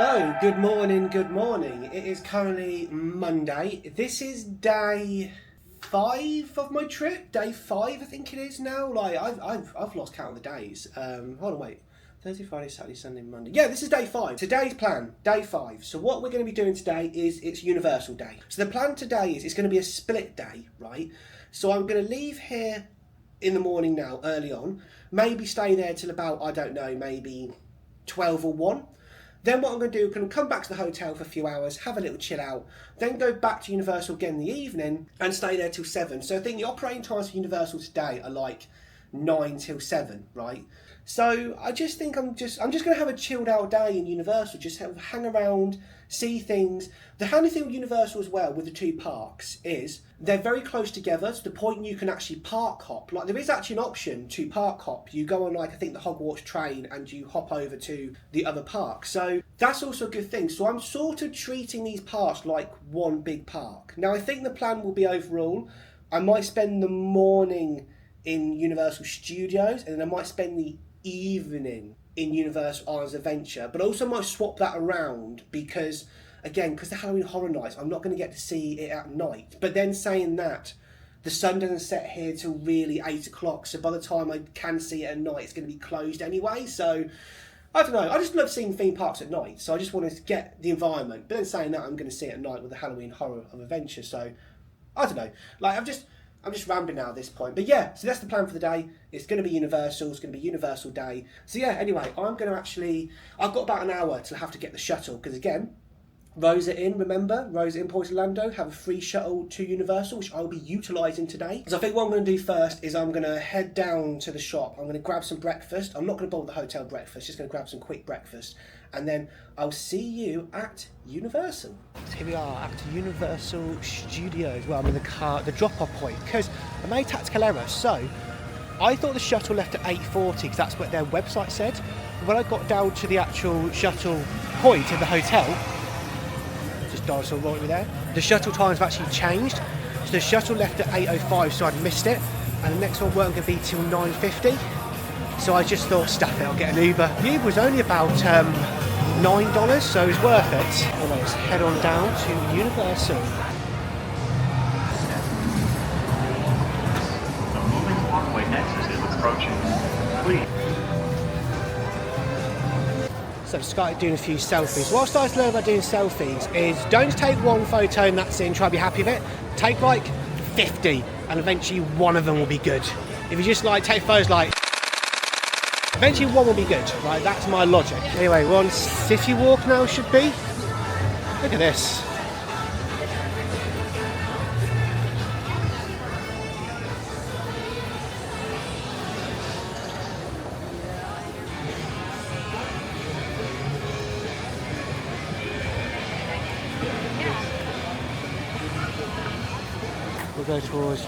Hello, good morning, good morning. It is currently Monday. This is day 5 of my trip. Day 5, I think it is now. Like I've lost count of the days. Hold on, wait. Thursday, Friday, Saturday, Sunday, Monday. Yeah, this is day 5. Today's plan, day 5. So what we're going to be doing today is it's Universal Day. So the plan today is it's going to be a split day, right? So I'm going to leave here in the morning now, early on. Maybe stay there till about, I don't know, maybe 12 or 1. Then what I'm going to do, I'm going to come back to the hotel for a few hours, have a little chill out, then go back to Universal again in the evening and stay there till 7. So I think the operating times for Universal today are like 9 till 7, right? So I just think I'm just going to have a chilled out day in Universal, just hang around, see things. The handy thing with Universal as well with the two parks is they're very close together to the point you can actually park hop. Like there is actually an option to park hop. You go on like I think the Hogwarts train and you hop over to the other park. So that's also a good thing. So I'm sort of treating these parks like one big park. Now I think the plan will be overall, I might spend the morning in Universal Studios and then I might spend the evening in Universal Islands Adventure, but also might swap that around because again, because the Halloween Horror Nights, I'm not going to get to see it at night. But then saying that, the sun doesn't set here till really 8 o'clock, so by the time I can see it at night, it's going to be closed anyway. So I don't know, I just love seeing theme parks at night, so I just wanted to get the environment. But then saying that, I'm going to see it at night with the Halloween Horror of Adventure, so I don't know. Like I'm just rambling now at this point. But yeah, so that's the plan for the day. It's going to be Universal. It's going to be Universal Day. So yeah, anyway, I'm going to I've got about an hour till I have to get the shuttle. Because again, Rosa Inn, remember? Rosa Inn Point Orlando have a free shuttle to Universal, which I'll be utilising today. So I think what I'm going to do first is I'm going to head down to the shop. I'm going to grab some breakfast. I'm not going to bother the hotel breakfast. Just going to grab some quick breakfast. And then I'll see you at Universal. So here we are at Universal Studios. Well, I'm in the car, the drop-off point, because I made a tactical error. So I thought the shuttle left at 8:40 because that's what their website said. But when I got down to the actual shuttle point in the hotel, just dinosaur right with there, the shuttle times have actually changed. So the shuttle left at 8:05, so I'd missed it. And the next one weren't going to be till 9:50. So I just thought, stuff it, I'll get an Uber. The Uber was only about $9, so it was worth it. Anyway, let's head on down to Universal. The moving walkway next is approaching. Please. So I've started doing a few selfies. What I've started to learn about doing selfies is don't just take one photo and that's it and try to be happy with it. Take like 50 and eventually one of them will be good. If you just like take photos like, eventually one will be good, right? That's my logic. Anyway, we're on CityWalk now, should be. Look at this. We'll go towards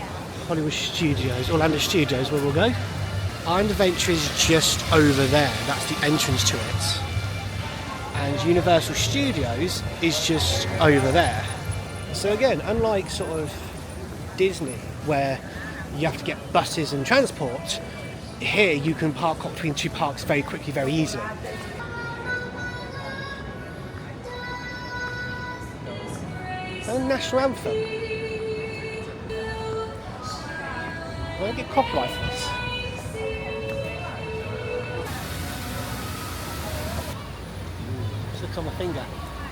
Hollywood Studios, Orlando Studios, where we'll go. Island Adventure is just over there, that's the entrance to it. And Universal Studios is just over there. So again, unlike sort of Disney, where you have to get buses and transport, here you can park between two parks very quickly, very easily. And National Anthem. I don't get copyright for this. Look on my finger.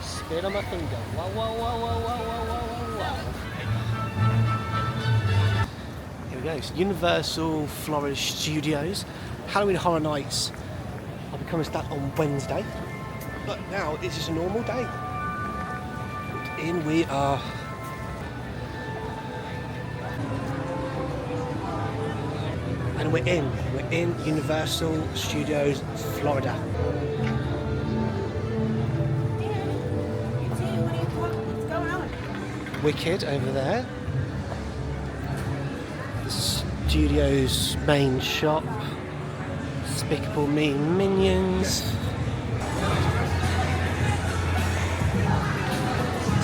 Spit on my finger. Wow, wow, wow, wow, wow, wow, wow, wow. Here we go. It's Universal Florida Studios. Halloween Horror Nights are becoming start on Wednesday. But now it's just a normal day. In we are. And we're in Universal Studios, Florida. Wicked over there. The studio's main shop. Despicable Me Minions.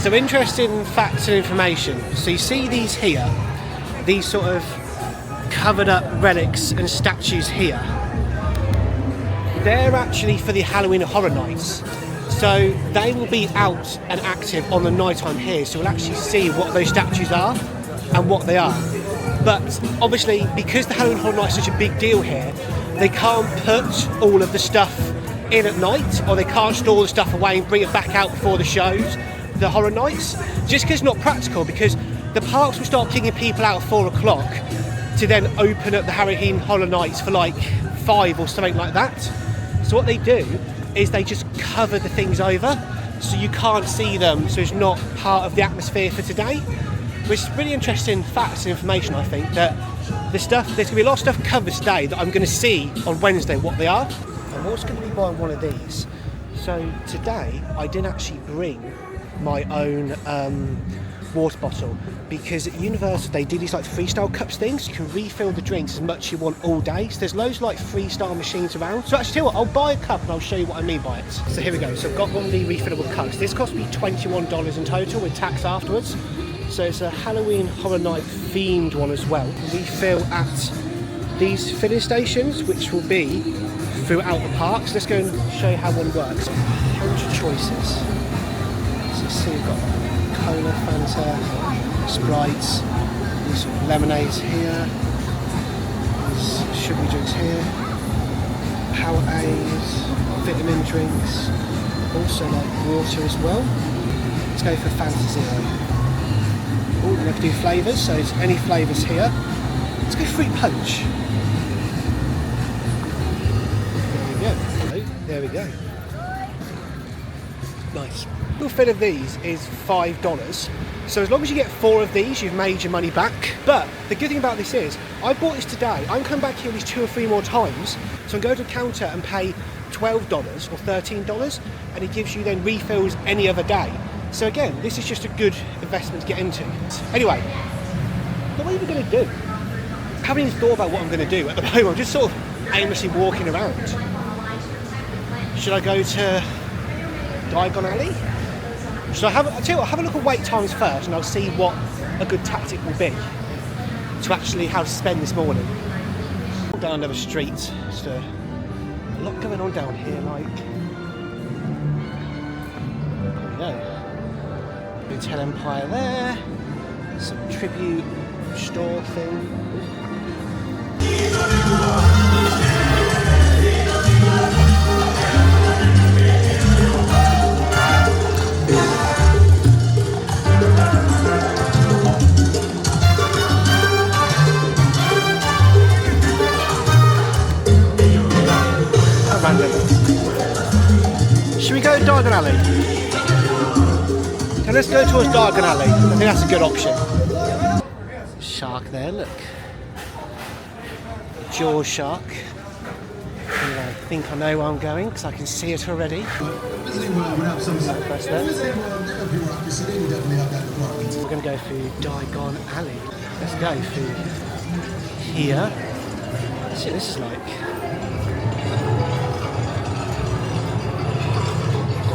So interesting facts and information. So you see these here, these sort of covered up relics and statues here. They're actually for the Halloween Horror Nights. So they will be out and active on the night I'm here, so we'll actually see what those statues are and what they are. But obviously, because the Halloween Horror Night is such a big deal here, they can't put all of the stuff in at night, or they can't store the stuff away and bring it back out before the shows, the horror nights, just because it's not practical, because the parks will start kicking people out at 4 o'clock to then open up the Halloween Horror Nights for like 5 or something like that. So what they do is they just cover the things over so you can't see them, so it's not part of the atmosphere for today. Which is really interesting facts and information, I think, that there's going to be a lot of stuff covered today that I'm going to see on Wednesday what they are. I'm also going to be buying one of these. So today I didn't actually bring my own water bottle, because at Universal they do these like freestyle cups things. You can refill the drinks as much as you want all day. So there's loads of like freestyle machines around. So actually, tell you what, I'll buy a cup and I'll show you what I mean by it. So here we go. So I've got one of the refillable cups. This cost me $21 in total with tax afterwards. So it's a Halloween Horror Night themed one as well. Refill at these filling stations, which will be throughout the parks. Let's go and show you how one works. 100 choices. So see, we've got Cola, Fanta, Sprites, these lemonades here, these sugary drinks here, Powerades, vitamin drinks, also like water as well. Let's go for Fanta Zero. Oh, we're going to do flavours, so it's any flavours here. Let's go fruit punch. There we go. Nice. The fill of these is $5. So as long as you get 4 of these, you've made your money back. But the good thing about this is, I bought this today. I'm coming back here at least 2 or 3 more times. So I'm going to the counter and pay $12 or $13, and it gives you then refills any other day. So again, this is just a good investment to get into. Anyway, what are we going to do? I haven't even thought about what I'm going to do at the moment. I'm just sort of aimlessly walking around. Should I go to Diagon Alley? Should I I'll tell you what, have a look at wait times first, and I'll see what a good tactic will be to actually how to spend this morning. Down another street, just a lot going on down here, like. There we go. Hotel Empire there, some tribute store thing. Should we go to Diagon Alley? And let's go towards Diagon Alley. I think that's a good option. Shark there, look. Jaws shark. And I think I know where I'm going because I can see it already. We're going to go through Diagon Alley. Let's go through here. Let's see what this is like.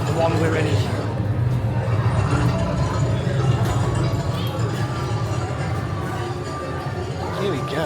The one we're in. Here we go.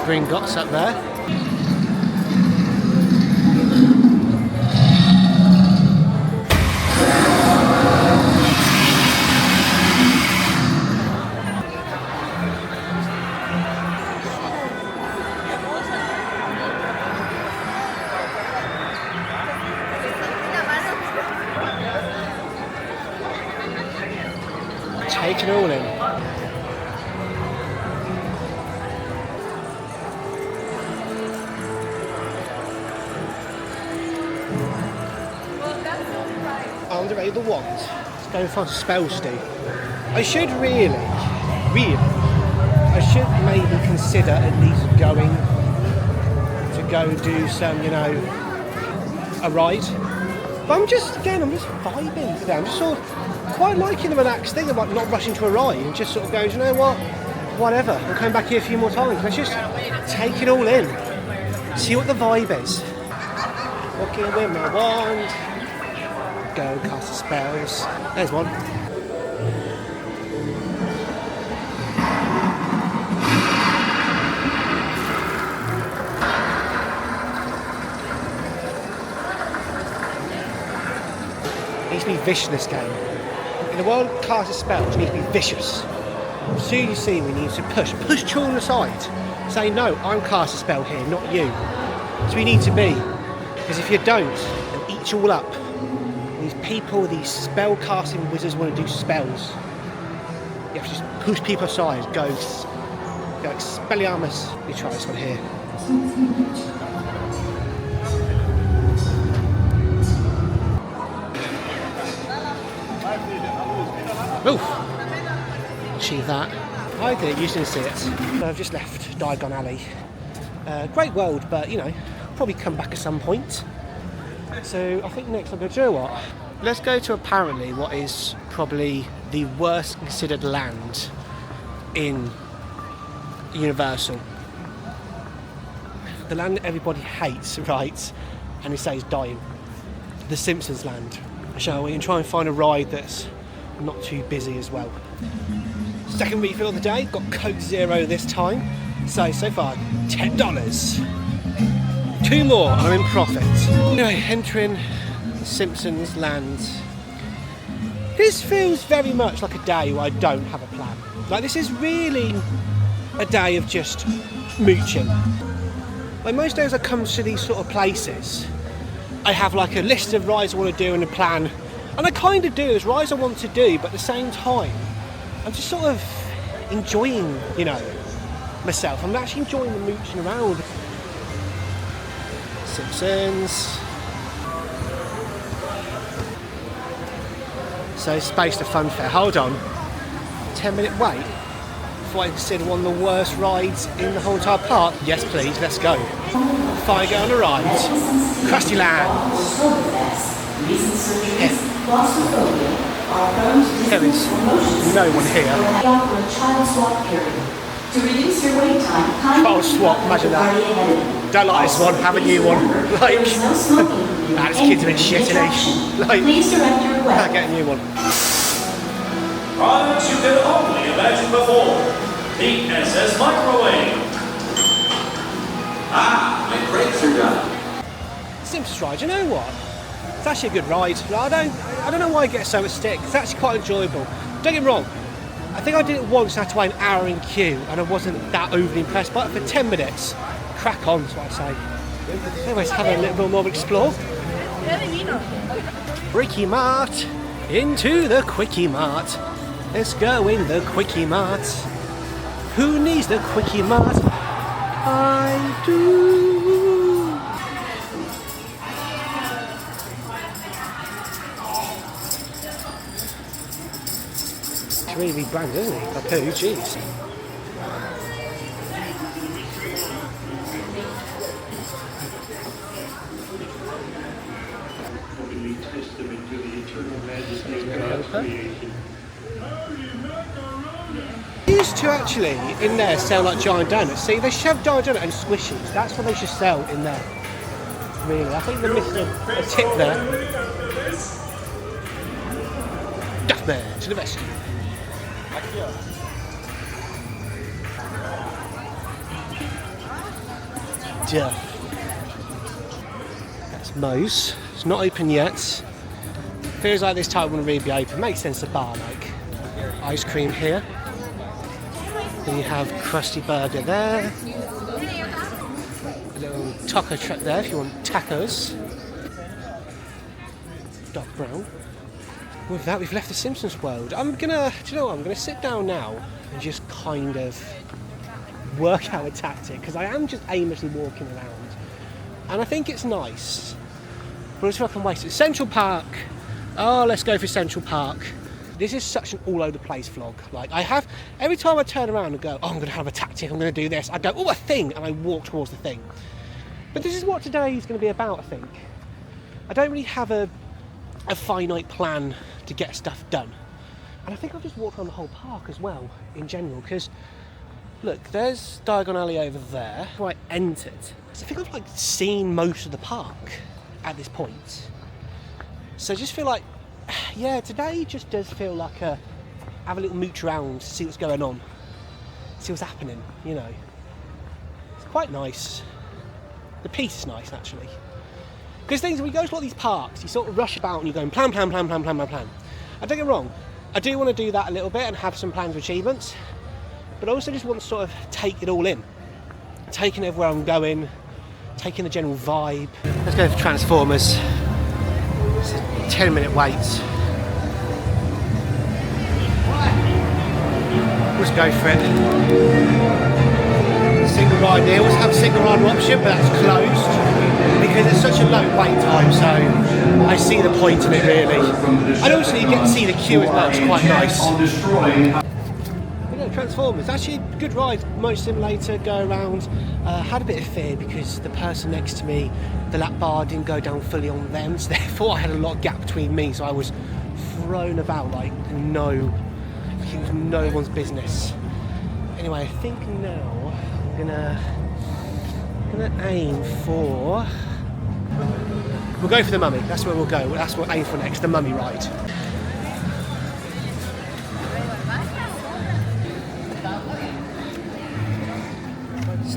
Green dots up there. Take it all in. Underrated the wands. Let's go for spells do. I should really, I should maybe consider at least going to go do some, you know, a ride. But I'm just vibing today. I'm just sort of quite liking the relaxed thing about not rushing to a ride and just sort of going, you know what? whatever. I'm coming back here a few more times. Let's just take it all in. See what the vibe is. Walking with my wand. Go cast the spells. There's one. It needs to be vicious in this game. In the world of cast spells, you need to be vicious. As soon as you see me, you need to push children aside. Say, no, I'm cast a spell here, not you. So we need to be. Because if you don't, they'll eat you all up. These people, these spell casting wizards want to do spells. You have to just push people aside. Go Expelliarmus. Let me try this one here. Oof. Achieve that. I did it, you didn't see it. So I've just left Diagon Alley. Great world, but you know, probably come back at some point. So I think next I'll go, do you know what? Let's go to apparently what is probably the worst considered land in Universal. The land that everybody hates, right? And they say is dying. The Simpsons land. Shall we? And try and find a ride that's not too busy as well. Second refill of the day, got Coke Zero this time. So far, $10. 2 more and I'm in profit. Anyway, entering Simpsons land. This feels very much like a day where I don't have a plan. Like, this is really a day of just mooching. Like most days I come to these sort of places, I have like a list of rides I want to do and a plan. And I kind of do, there's rides I want to do, but at the same time, I'm just sort of enjoying, you know, myself. I'm actually enjoying the mooching around. Simpsons. So spaced a fun fair. Hold on. 10-minute wait before I consider one of the worst rides in the whole entire park. Yes, please. Let's go. Before I go on a ride. Krusty Land. There is no one here. Child swap, imagine that. Don't like this one, have a new one. Like, this kid's a bit shit, isn't he? Like, can't get a new one. Products you could only imagine before. The SS Microwave. My brakes are done. Simpsons ride, you know what? It's actually a good ride. Like, I don't know why I get so much stick. It's actually quite enjoyable. Don't get me wrong. I think I did it once and had to wait an hour in queue and I wasn't that overly impressed. But for 10 minutes, crack on is what I say. Anyways, have a little bit more explore. Quickie Mart. Into the Quickie Mart. Let's go in the Quickie Mart. Who needs the Quickie Mart? I do. Really brand, isn't he? Papu, jeez. Used to actually in there sell like giant donuts. See, they shove giant donut and squishies. That's what they should sell in there. Really, I think they missed a tip there. Duffman to the rescue. Duff. That's Moe's. It's not open yet. Feels like this time wouldn't really be open. Makes sense, a bar like. Ice cream here. Then you have Krusty Burger there. A little taco truck there if you want tacos. Dark brown. With that, we've left the Simpsons world. Do you know what? I'm gonna sit down now and just kind of work out a tactic because I am just aimlessly walking around, and I think it's nice. But it's fucking wasted. Central Park. Oh, let's go for Central Park. This is such an all over the place vlog. Like every time I turn around and go, oh, I'm gonna have a tactic. I'm gonna do this. I go, oh, a thing, and I walk towards the thing. But this is what today is going to be about. I think. I don't really have a finite plan to get stuff done, and I think I've just walked around the whole park as well in general because Look, there's Diagon Alley over there, where I entered. So I think I've like seen most of the park at this point. So I just feel like, yeah, today just does feel like have a little mooch around, see what's going on, see what's happening, you know. It's quite nice. The peace is nice, actually. Because things, when you go to a lot of these parks, you sort of rush about and you're going plan. I don't get me wrong, I do want to do that a little bit and have some plans for achievements, but I also just want to sort of take it all in. Taking everywhere I'm going, taking the general vibe. Let's go for Transformers. It's a 10-minute wait. Let's go for it. Single ride, they always have a single ride option, but that's closed because it's such a low wait time, so I see the point in it really. And also you get to see the queue as well, it's quite nice. Transformers, actually a good ride, motor simulator, go around. Had a bit of fear because the person next to me, the lap bar didn't go down fully on them, so therefore I had a lot of gap between me, so I was thrown about like it was no one's business. Anyway, I think now I'm gonna aim for, we'll go for the Mummy, that's where we'll go, that's what we'll aim for next, the Mummy ride.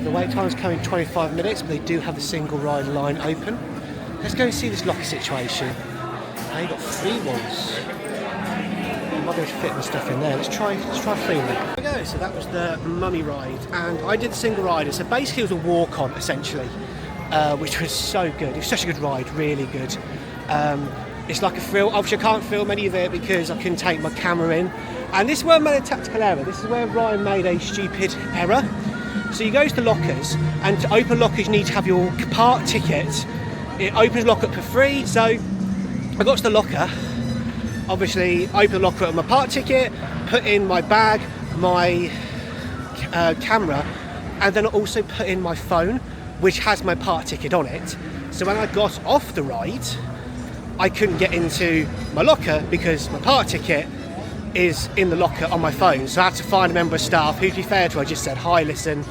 The wait time is coming 25 minutes, but they do have the single ride line open. Let's go and see this locker situation. They got free ones. I might be able to fit the stuff in there. Let's try free one. There we go. So that was the Mummy ride, and I did the single rider. So basically, it was a walk-on essentially, which was so good. It was such a good ride, really good. It's like a thrill. Obviously, I can't film any of it because I couldn't take my camera in. And this is where I made a tactical error. This is where Ryan made a stupid error. So you go to the lockers, and to open lockers you need to have your park ticket. It opens lock up for free, so I got to the locker, obviously opened the locker up with my park ticket, put in my bag, my camera, and then I also put in my phone, which has my park ticket on it. So when I got off the ride, I couldn't get into my locker because my park ticket is in the locker on my phone. So I had to find a member of staff who, to be fair to her, just said, "Hi, listen,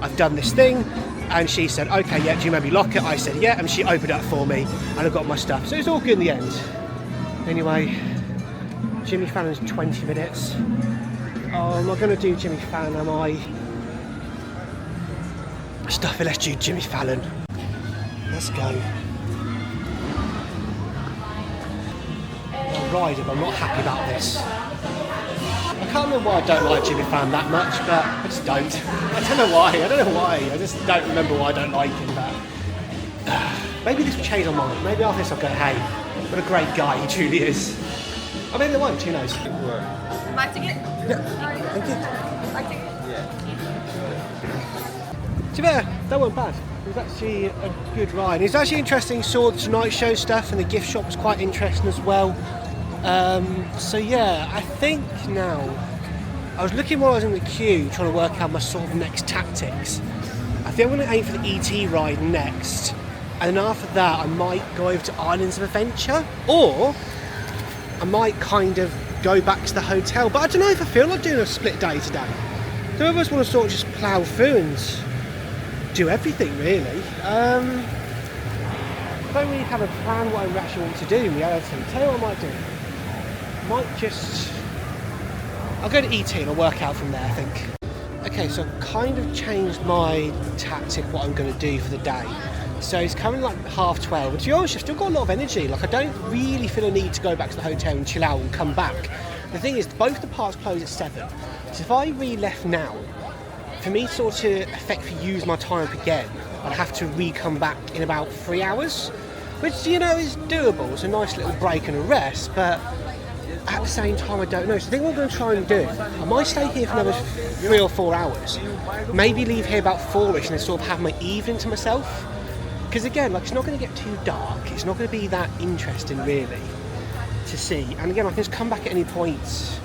I've done this thing," and she said, "Okay, yeah, do you remember your locker?" I said, "Yeah," and she opened it up for me, and I got my stuff. So it's all good in the end. Anyway, Jimmy Fallon's 20 minutes. Oh, I'm not going to do Jimmy Fallon, am I? Stuff it, let's do Jimmy Fallon. Let's go. I'm riding, but I'm not happy about this. I can't remember why I don't like Jimmy Fallon that much, but I just don't. I don't know why, I just don't remember why I don't like him, but maybe this will change my mind. Maybe after this I'll go, hey, what a great guy he truly is. I mean, they won't, who knows? My ticket? Yeah, thank you. My ticket? To be fair, that wasn't bad. It was actually a good ride. It's actually interesting, saw the Tonight Show stuff, and the gift shop was quite interesting as well. So yeah, I think now, I was looking while I was in the queue trying to work out my sort of next tactics. I think I'm going to aim for the ET ride next, and then after that I might go over to Islands of Adventure, or I might kind of go back to the hotel, but I don't know if I feel like doing a split day today. Some of us want to sort of just plough through and do everything really. I don't really have a plan what I actually want to do in reality. Tell you what I might do. I'll go to ET and I'll work out from there, I think. Okay, so I've kind of changed my tactic, what I'm going to do for the day. So it's currently like 12:30, but to be honest, I've still got a lot of energy. Like, I don't really feel a need to go back to the hotel and chill out and come back. The thing is, both the parks close at 7, so if I really left now, for me to sort of effectively use my time up again, I'd have to come back in about 3 hours, which, you know, is doable. It's a nice little break and a rest, but at the same time, I don't know. So I think what I'm going to try and do, I might stay here for another 3 or 4 hours, maybe leave here about 4ish and then sort of have my evening to myself. Because again, like, it's not going to get too dark, it's not going to be that interesting really to see. And again, I can just come back at any point,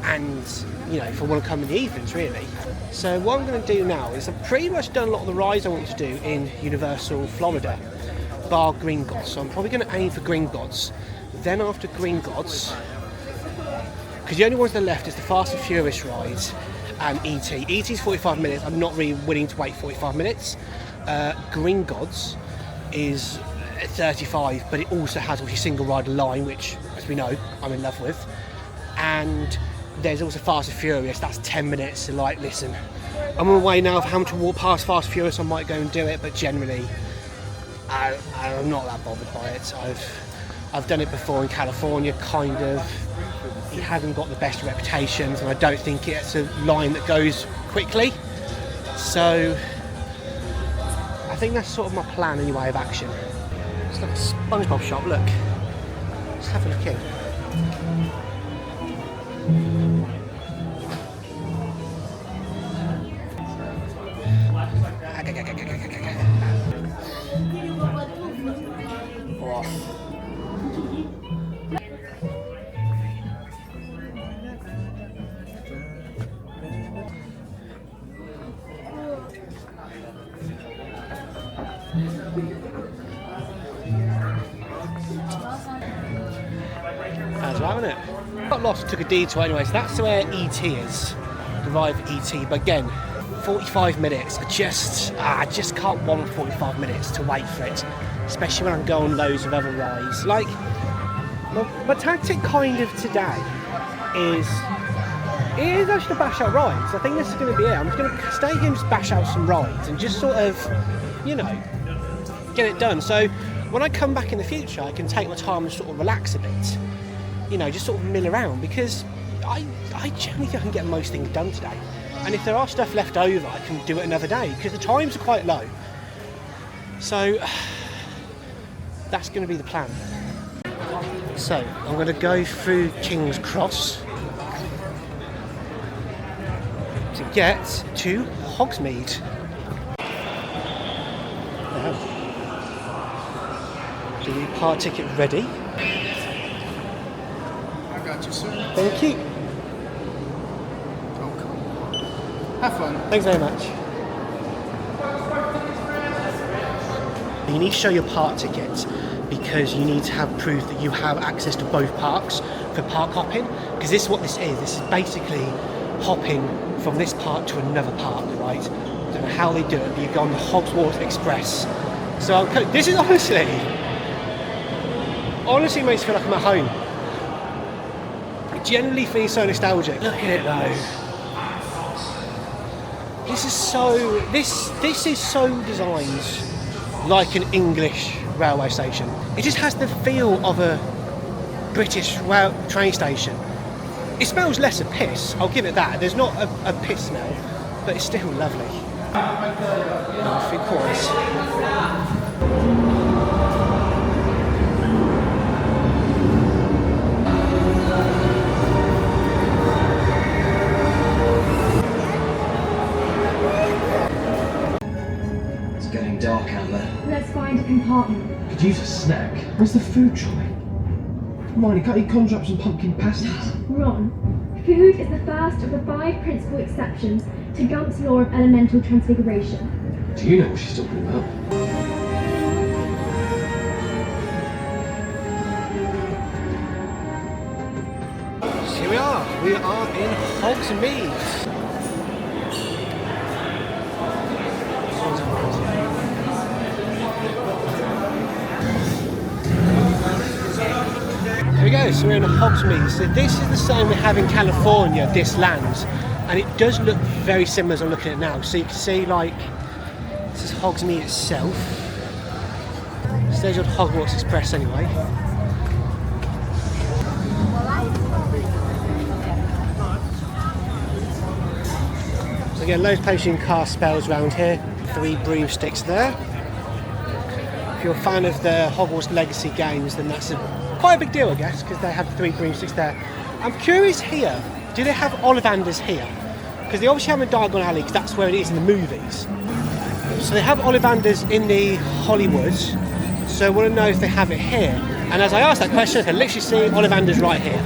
and, you know, if I want to come in the evenings really. So what I'm going to do now is I've pretty much done a lot of the rides I want to do in Universal Florida, bar Gringotts. So I'm probably going to aim for Gringotts. Then after Gringotts, because the only ones that are left is the Fast and Furious rides and E.T. E.T.'s 45 minutes. I'm not really willing to wait 45 minutes. Green Gods is 35, but it also has obviously single rider line, which, as we know, I'm in love with. And there's also Fast and Furious, that's 10 minutes. So like, listen, I'm on my way now of having to walk past Fast and Furious. I might go and do it, but generally, I'm not that bothered by it. I've done it before in California, kind of. It hasn't got the best reputations, and I don't think it's a line that goes quickly. So I think that's sort of my plan anyway of action. It's like a SpongeBob shop, look. Let's have a look in. That's right, isn't it? Got lost, took a detour anyway, so that's where E.T. is. The ride of E.T. But again, 45 minutes. I just can't want 45 minutes to wait for it, especially when I'm going loads of other rides. Like, my tactic kind of today is actually to bash out rides. I think this is going to be it. I'm just going to stay here and just bash out some rides and just sort of, you know, get it done. So when I come back in the future, I can take my time and sort of relax a bit. You know, just sort of mill around, because I generally think I can get most things done today. And if there are stuff left over, I can do it another day, because the times are quite low. So that's going to be the plan. So I'm going to go through King's Cross to get to Hogsmeade. Do the park ticket ready? I got you, sir. Thank you. Oh, cool. Have fun. Thanks very much. You need to show your park ticket, because you need to have proof that you have access to both parks for park hopping, because this is what this is. This is basically hopping from this park to another park, right? I don't know how they do it, but you go on the Hogwarts Express. So this is honestly makes me feel like I'm at home. It generally feels so nostalgic. Look at it though. This is so designed like an English railway station. It just has the feel of a British train station. It smells less of piss, I'll give it that. There's not a piss smell, but it's still lovely. No, 3/4. Dark out there. Let's find a compartment. Could use a snack. Where's the food trolley? Hermione, can't you conjure up some pumpkin pasties? Ron, food is the first of the 5 principal exceptions to Gump's law of elemental transfiguration. Do you know what she's talking about? So here we are in Hogsmeade. Here we go, so we're in Hogsmeade. So this is the same we have in California, this land. And it does look very similar as I'm looking at it now. So you can see, like, this is Hogsmeade itself. Stage on Hogwarts Express anyway. So again, loads of places you can cast spells around here. 3 broomsticks there. If you're a fan of the Hogwarts Legacy games, then that's quite a big deal, I guess, because they have 3 broomsticks there. I'm curious here, do they have Ollivanders here? Because they obviously have them in Diagon Alley, because that's where it is in the movies. So they have Ollivanders in the Hollywood, so I want to know if they have it here. And as I asked that question, I can literally see Ollivanders right here.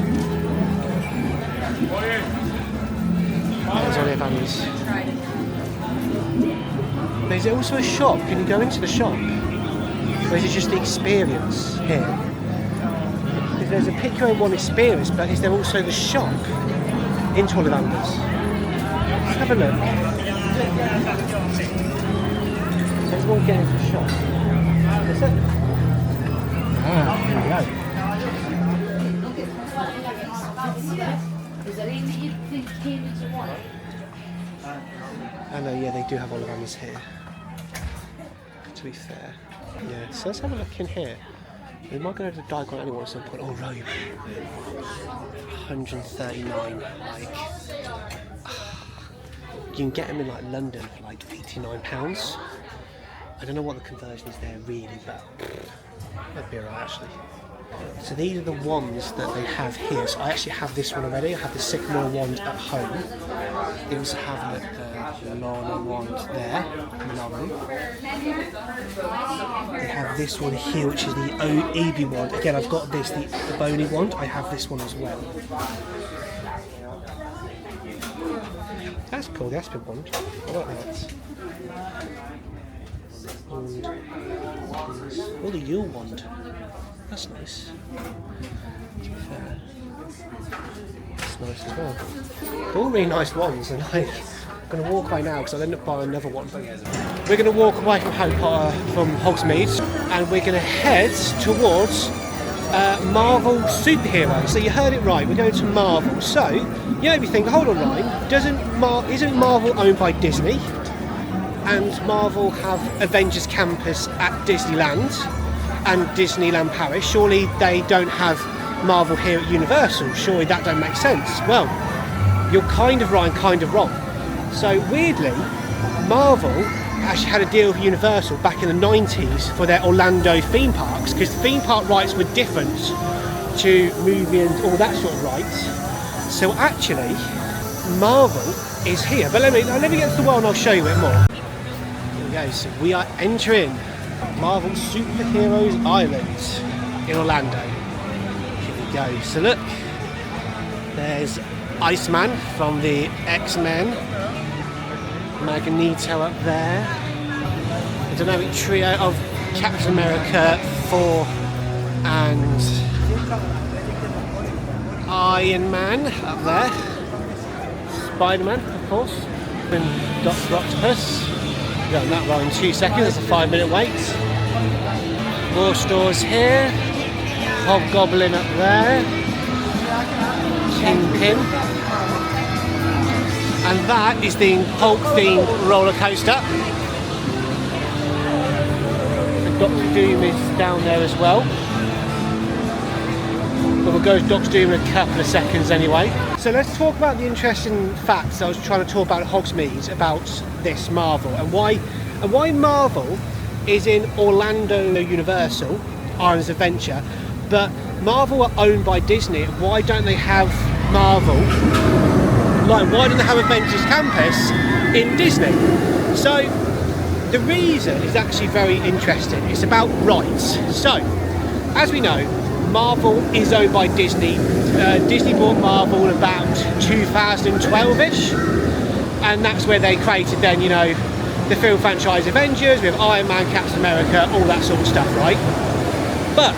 There's Ollivanders. But is it also a shop? Can you go into the shop? Or is it just the experience here? Because there's a pick your own one experience, but is there also the shop into Ollivanders? Let's have a look. Everyone getting a shot. Is it? Ah, here we go. I know, yeah, they do have Ollivanders here. To be fair. Yeah, so let's have a look in here. We might go to the Diagon Alley at some point. Oh, robe. 139. Like, you can get them in like London for like £89. I don't know what the conversion is there really, but that'd be alright actually. So these are the wands that they have here. So I actually have this one already. I have the Sycamore wand at home. They also have the Lana wand there. Lovely. They have this one here, which is the EB wand. Again, I've got this, the bony wand. I have this one as well. That's cool, the Aspen wand. I like that. And oh, the Yule wand. That's nice. That's nice as well. They're all really nice wands, and like, I'm going to walk away now because I'll end up buying another one. We're going to walk away from Harry Potter, from Hogsmeade, and we're going to head towards Marvel superheroes. So you heard it right, we're going to Marvel. So you may be thinking, hold on, Ryan, isn't Marvel owned by Disney? And Marvel have Avengers Campus at Disneyland and Disneyland Paris. Surely they don't have Marvel here at Universal. Surely that don't make sense. Well, you're kind of right and kind of wrong. So weirdly, Marvel actually had a deal with Universal back in the 90s for their Orlando theme parks, because theme park rights were different to movie and all that sort of rights. So actually, Marvel is here. But let me get to the world and I'll show you it more. Here we go. So we are entering Marvel Superheroes Island in Orlando. Here we go. So look, there's Iceman from the X-Men, Magneto up there, a dynamic trio of Captain America, Thor and Iron Man up there, Spider-Man of course, and Dr. Octopus. Got that right in 2 seconds, it's a 5-minute wait. More stores here, Hobgoblin up there, Kingpin, and that is the Hulk themed roller coaster. And Doctor Doom is down there as well. But we'll go with Doctor Doom in a couple of seconds anyway. So let's talk about the interesting facts I was trying to talk about at Hogsmeade about this Marvel and why Marvel is in Orlando Universal, Islands Adventure, but Marvel are owned by Disney. Why don't they have Marvel? Like, why don't they have Avengers Campus in Disney? So the reason is actually very interesting. It's about rights. So as we know, Marvel is owned by Disney. Disney bought Marvel about 2012-ish, and that's where they created then, you know, the film franchise Avengers with Iron Man, Captain America, all that sort of stuff, right? But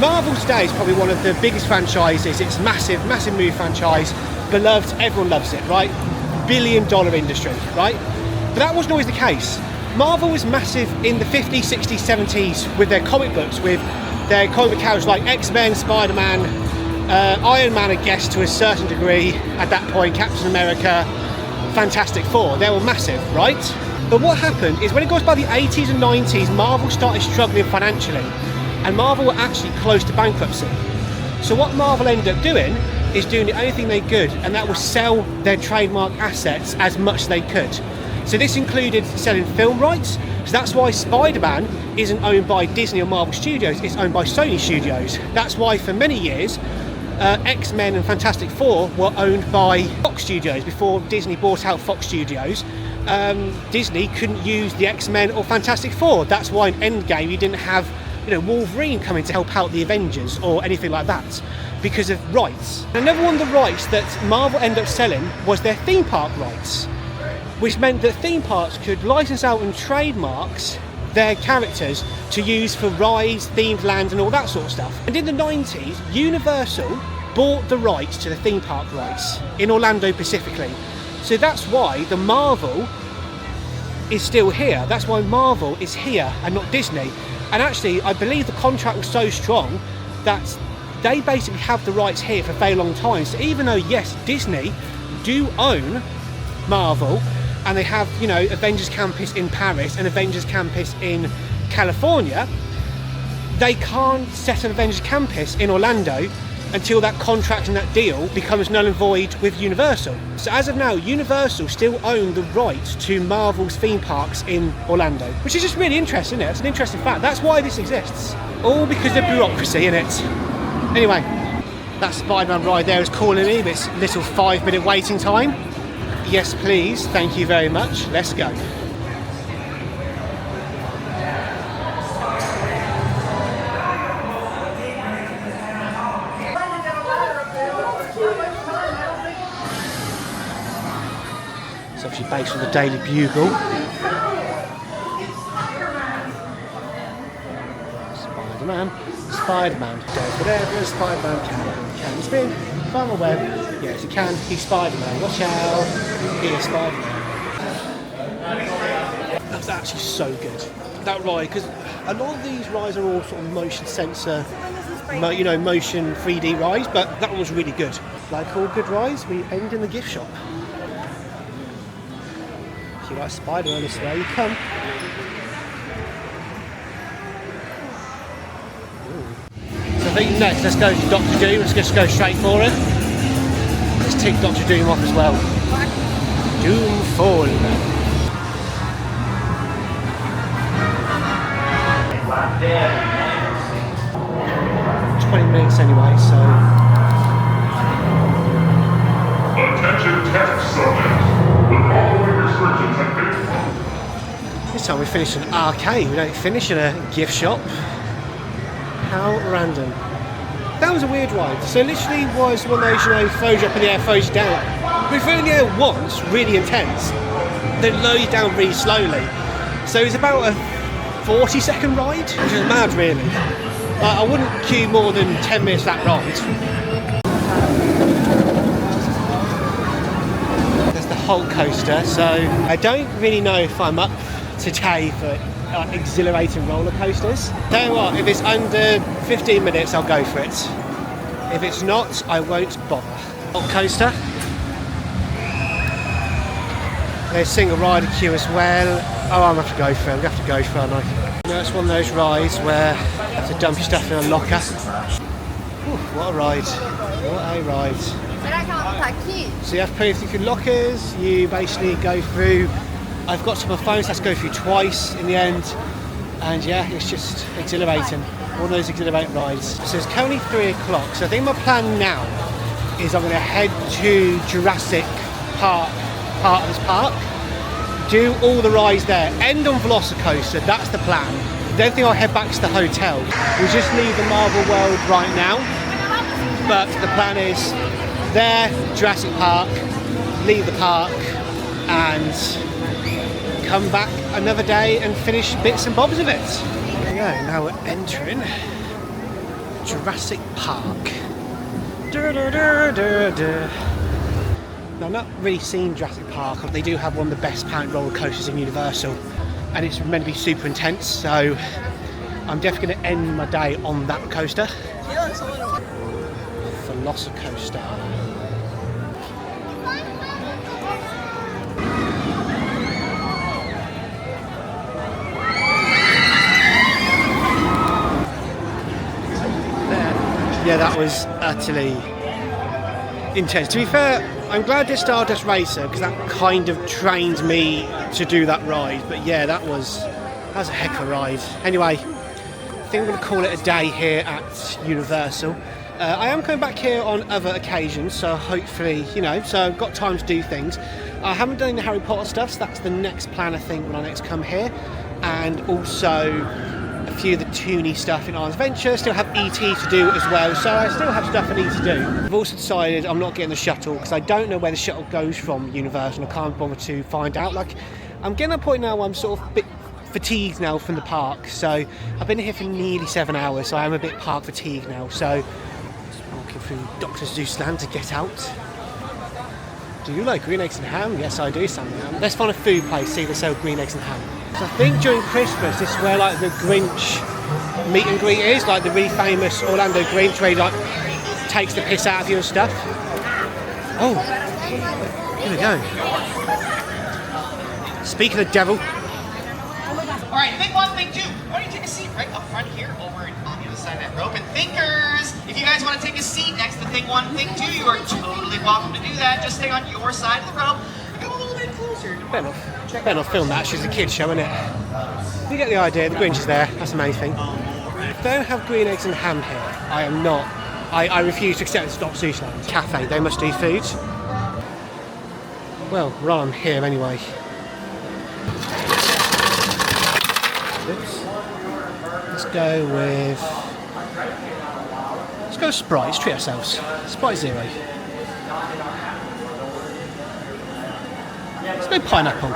Marvel today is probably one of the biggest franchises. It's massive movie franchise, beloved, everyone loves it, right? Billion-dollar industry, right? But that wasn't always the case. Marvel was massive in the 50s, 60s, 70s with their comic books, with their comic book characters like X-Men, Spider-Man, Iron Man, I guess, to a certain degree at that point, Captain America, Fantastic Four. They were massive, right? But what happened is when it goes by the 80s and 90s, Marvel started struggling financially, and Marvel were actually close to bankruptcy. So what Marvel ended up doing is doing the only thing they could, and that was sell their trademark assets as much as they could. So this included selling film rights. So that's why Spider-Man isn't owned by Disney or Marvel Studios, it's owned by Sony Studios. That's why for many years, X-Men and Fantastic Four were owned by Fox Studios. Before Disney bought out Fox Studios, Disney couldn't use the X-Men or Fantastic Four. That's why in Endgame you didn't have, you know, Wolverine coming to help out the Avengers or anything like that, because of rights. Another one of the rights that Marvel ended up selling was their theme park rights, which meant that theme parks could license out and trademarks their characters to use for rides, themed lands and all that sort of stuff. And in the 90s, Universal bought the rights to the theme park rights in Orlando specifically. So that's why the Marvel is still here. That's why Marvel is here and not Disney. And actually, I believe the contract was so strong that they basically have the rights here for a very long time. So even though, yes, Disney do own Marvel, and they have, you know, Avengers Campus in Paris and Avengers Campus in California, they can't set an Avengers Campus in Orlando until that contract and that deal becomes null and void with Universal. So as of now, Universal still own the rights to Marvel's theme parks in Orlando, which is just really interesting, isn't it? It's an interesting fact. That's why this exists. All because of bureaucracy, innit? Anyway, that Spider-Man ride there is calling me, but it's a little 5-minute waiting time. Yes, please. Thank you very much. Let's go. It's obviously based on the Daily Bugle. Spider-Man does whatever Spider-Man can spin, farm a web. Yes, he can. He's Spider-Man. Watch out. He is Spider-Man. That's actually so good. That ride, because a lot of these rides are all sort of motion sensor, you know, motion 3D rides, but that one was really good. Like all good rides, we end in the gift shop. If you like Spider-Man this way, you come. I think next, let's go to Doctor Doom. Let's just go straight for it. Let's tick Doctor Doom off as well. Doom Fall. 20 minutes anyway, so. Attention test subject. The following restrictions have been. This time we finished in an arcade. We don't finish in a gift shop. How random. That was a weird ride. So it literally was one of those, you know, throws you up in the air, throws you down. We threw in the air once, really intense, then lower you down really slowly. So it was about a 40-second ride, which is mad really. I wouldn't queue more than 10 minutes that ride. There's the Hulk coaster, so I don't really know if I'm up today for exhilarating roller coasters. Tell you what, if it's under 15 minutes, I'll go for it. If it's not, I won't bother. Hulk coaster. There's single rider queue as well. Oh, I'm gonna have to go for it. I'm gonna have to go for it. You know, it's one of those rides where you have to dump your stuff in a locker. Ooh, what a ride! What a ride! So you have to put everything through lockers. You basically go through. I've got to my phone, so I have to go through twice in the end, and yeah, it's just exhilarating. One of those exhilarating rides. So it's currently 3 o'clock, so I think my plan now is I'm going to head to Jurassic Park, part of this park, do all the rides there, end on VelociCoaster, that's the plan. Then I think I'll head back to the hotel. We just leave the Marvel world right now, but the plan is there, Jurassic Park, leave the park, and come back another day and finish bits and bobs of it. There we go, now we're entering Jurassic Park. Now, I've not really seen Jurassic Park, but they do have one of the best apparent roller coasters in Universal, and it's meant to be super intense, so I'm definitely going to end my day on that coaster. VelociCoaster. Yeah, that was utterly intense. To be fair, I'm glad it's Stardust Racer because that kind of trained me to do that ride. But yeah, that was a heck of a ride. Anyway, I think I'm going to call it a day here at Universal. I am coming back here on other occasions, so hopefully, you know, so I've got time to do things. I haven't done the Harry Potter stuff, so that's the next plan, I think, when I next come here. And also a few of the Toony stuff in Islands Adventure. Still have ET to do as well, so I still have stuff I need to do. I've also decided I'm not getting the shuttle because I don't know where the shuttle goes from Universal. I can't bother to find out. Like, I'm getting to a point now where I'm sort of a bit fatigued now from the park. So I've been here for nearly 7 hours, so I am a bit park fatigued now. So just walking through Dr. Seuss Land to get out. Do you like green eggs and ham? Yes, I do, Sam. Let's find a food place, see if they sell green eggs and ham. So I think during Christmas, this is where like the Grinch meet and greet is, like the really famous Orlando Grinch, where he like takes the piss out of you and stuff. Oh, here we go. Speaking of devil. All right, thing one, thing two. Why don't you take a seat right up front here over on the other side of that rope? And thinkers, if you guys want to take a seat next to thing one, thing two, you are totally welcome to do that. Just stay on your side of the rope and come a little bit closer. Better not film that. She's a kid's show, isn't it? You get the idea. The Grinch is there. That's the main thing. If they don't have green eggs and ham here, I am not. I refuse to accept it's not Seuss Landing. Cafe. They must do food. Well, while I'm here anyway. Oops. Let's go Sprite. Let's treat ourselves. Sprite Zero. Let's go pineapple.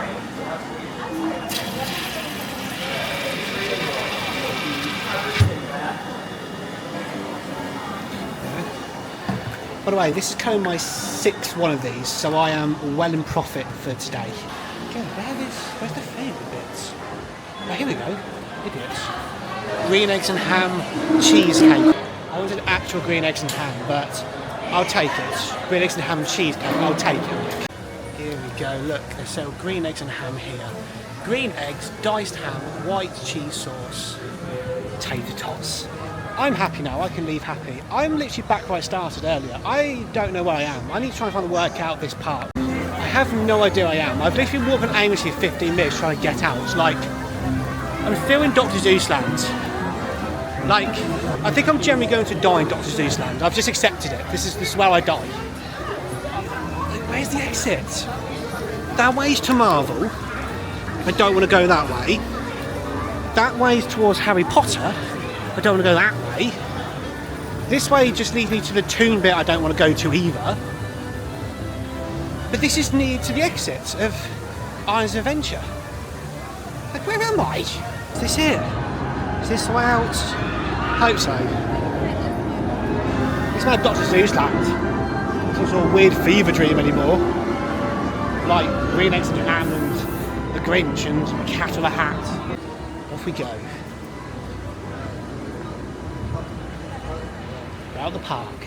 By the way, this is kind of my 6th one of these, so I am well in profit for today. Okay, where's the favourite bits? Oh, here we go. Idiots. Green eggs and ham cheesecake. I wanted actual green eggs and ham, but I'll take it. Green eggs and ham cheesecake, I'll take it. Here we go, look, they sell green eggs and ham here. Green eggs, diced ham, white cheese sauce, tater tots. I'm happy now, I can leave happy. I'm literally back where I started earlier. I don't know where I am. I need to try and find a work out this park. I have no idea where I am. I've literally been walking aimlessly 15 minutes trying to get out. It's like, I'm filming Dr. Seuss Land. Like, I think I'm generally going to die in Dr. Seuss Land. I've just accepted it. This is where I die. Like, where's the exit? That way's to Marvel. I don't want to go that way. That way's towards Harry Potter. I don't want to go that way. This way just leads me to the Toon bit I don't want to go to either. But this is near to the exit of Islands of Adventure. Like, where am I? Is this it? Is this the way out? Hope so. It's not Dr. Seuss Land. It's not sort of weird fever dream anymore. Like green eggs and ham and the Grinch and a cat with a hat. Off we go. Out the park.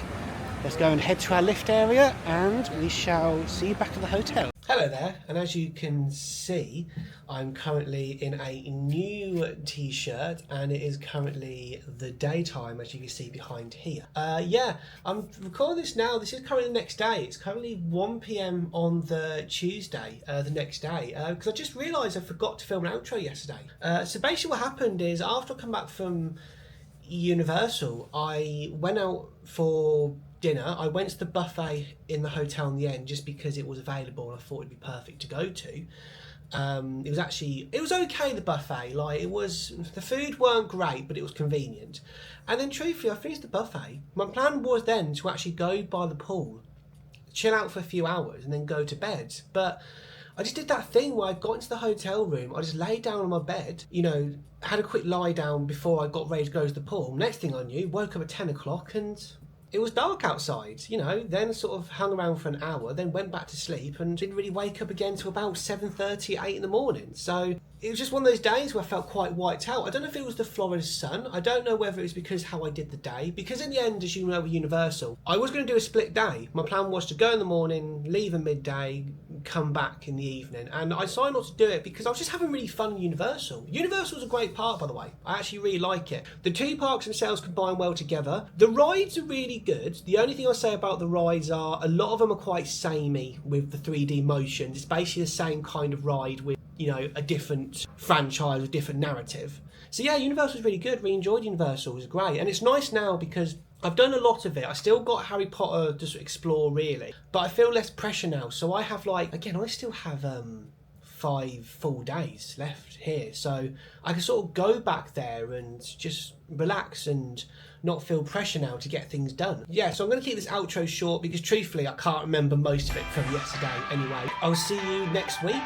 Let's go and head to our lift area and we shall see you back at the hotel. Hello there, and as you can see, I'm currently in a new t-shirt and it is currently the daytime, as you can see behind here. Yeah, I'm recording this now. This is currently the next day. It's currently 1 PM on the Tuesday, the next day, because I just realised I forgot to film an outro yesterday. So basically what happened is after I come back from Universal, I went out for dinner. I went to the buffet in the hotel in the end just because it was available and I thought it'd be perfect to go to. It was okay, the buffet. Like, the food weren't great, but it was convenient. And then truthfully, I finished the buffet. My plan was then to actually go by the pool, chill out for a few hours and then go to bed. But I just did that thing where I got into the hotel room, I just laid down on my bed, you know, had a quick lie down before I got ready to go to the pool. Next thing I knew, woke up at 10 o'clock and it was dark outside, you know, then sort of hung around for an hour, then went back to sleep and didn't really wake up again till about 7:30, 8 in the morning. So it was just one of those days where I felt quite wiped out. I don't know if it was the Florida sun. I don't know whether it was because how I did the day. Because in the end, as you know, with Universal, I was going to do a split day. My plan was to go in the morning, leave at midday, come back in the evening. And I decided not to do it because I was just having really fun in Universal. Universal's a great park, by the way. I actually really like it. The two parks themselves combine well together. The rides are really good. The only thing I'll say about the rides are a lot of them are quite samey with the 3D motions. It's basically the same kind of ride with, you know, a different franchise with different narrative. So yeah, Universal's really good. Really enjoyed Universal. It was great. And it's nice now because I've done a lot of it. I still got Harry Potter to explore, really. But I feel less pressure now. So I have, like, again, I still have 5 full days left here. So I can sort of go back there and just relax and not feel pressure now to get things done. Yeah, so I'm going to keep this outro short because truthfully, I can't remember most of it from yesterday anyway. I'll see you next week.